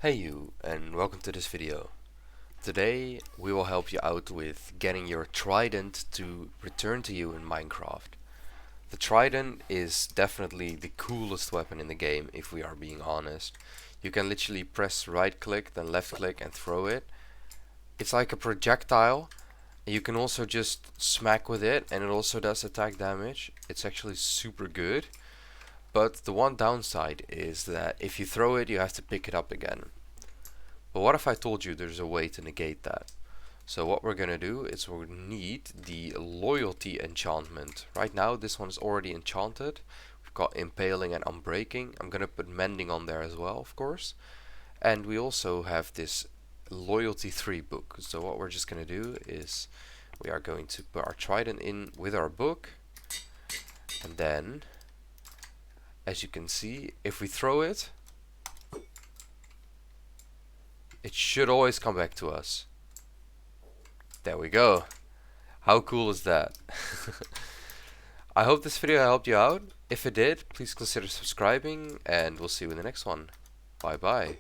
Hey you, and welcome to this video. Today we will help you out with getting your trident to return to you in Minecraft. The trident is definitely the coolest weapon in the game, if we are being honest. You can literally press right click, then left click and throw it. It's like a projectile. You can also just smack with it and it also does attack damage. It's actually super good. But the one downside is that if you throw it, you have to pick it up again. But what if I told you there's a way to negate that? So what we're gonna do is we'll need the loyalty enchantment. Right now this one is already enchanted. We've got impaling and unbreaking. I'm gonna put mending on there as well, of course. And we also have this loyalty 3 book. So what we're just gonna do is we are going to put our trident in with our book. And then, as you can see, if we throw it, it should always come back to us. There we go. How cool is that? I hope this video helped you out. If it did, please consider subscribing and we'll see you in the next one. Bye bye.